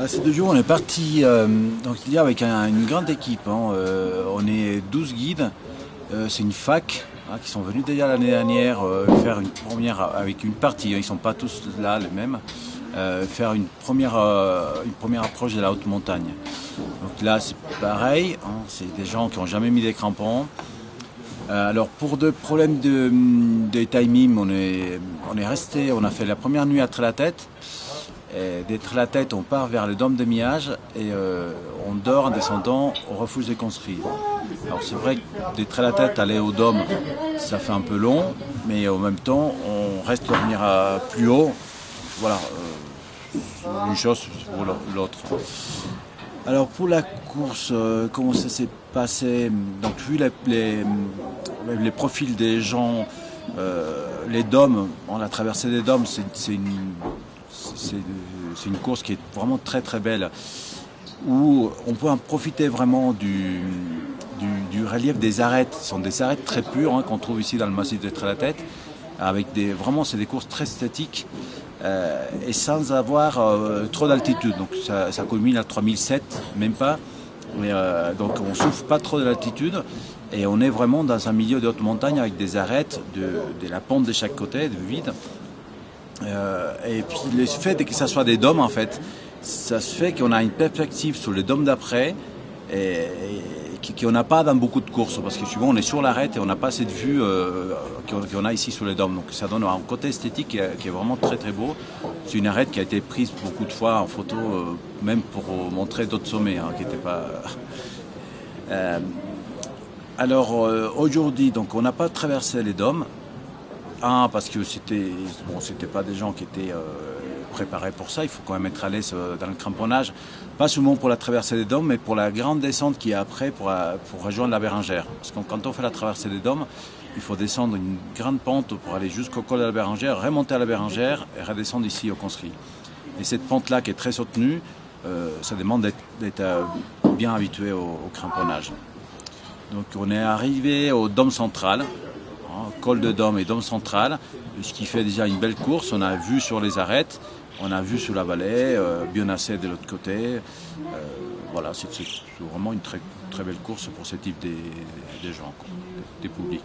Ces 2 jours, on est parti donc il y a avec une grande équipe. On est 12 guides. C'est une fac qui sont venus déjà l'année dernière faire une première avec une partie. Ils ne sont pas tous là les mêmes. Faire une première approche de la haute montagne. Donc là, c'est pareil. C'est des gens qui n'ont jamais mis des crampons. Alors pour des problèmes de timing, on est resté. On a fait la première nuit à Tête. D'être la tête, on part vers le dôme de Miage et on dort en descendant au refuge des conscrits. Alors c'est vrai que d'être la tête, aller au dôme, ça fait un peu long, mais en même temps, on reste revenir plus haut. Voilà, une chose pour l'autre. Alors pour la course, comment ça s'est passé? Donc vu les profils des gens, les dômes, on a traversé des dômes, c'est une course qui est vraiment très très belle, où on peut en profiter vraiment du relief des arêtes. Ce sont des arêtes très pures qu'on trouve ici dans le massif de Tête, avec vraiment c'est des courses très esthétiques et sans avoir trop d'altitude. Donc ça culmine à 3007, même pas. Donc on souffre pas trop de l'altitude et on est vraiment dans un milieu de haute montagne avec des arêtes, de la pente de chaque côté, de vide. Et puis le fait que ça soit des dômes, en fait, ça se fait qu'on a une perspective sur les dômes d'après et qu'on n'a pas dans beaucoup de courses, parce que souvent on est sur l'arête et on n'a pas cette vue qu'on a ici sur les dômes. Donc ça donne un côté esthétique qui est vraiment très très beau. C'est une arête qui a été prise beaucoup de fois en photo, même pour montrer d'autres sommets qui n'étaient pas... Alors aujourd'hui, donc on n'a pas traversé les dômes. Parce que c'était pas des gens qui étaient préparés pour ça. Il faut quand même être à l'aise dans le cramponnage, pas seulement pour la traversée des dômes, mais pour la grande descente qui est après pour rejoindre la Bérengère. Parce que quand on fait la traversée des dômes, il faut descendre une grande pente pour aller jusqu'au col de la Bérengère, remonter à la Bérengère et redescendre ici au conscrit. Et cette pente-là qui est très soutenue, ça demande d'être bien habitué au cramponnage. Donc on est arrivé au dôme central. Col de Dôme et Dôme central, ce qui fait déjà une belle course. On a vu sur les arêtes, on a vu sur la vallée, Bionacé de l'autre côté. Voilà, c'est vraiment une très, très belle course pour ce type de gens, des publics.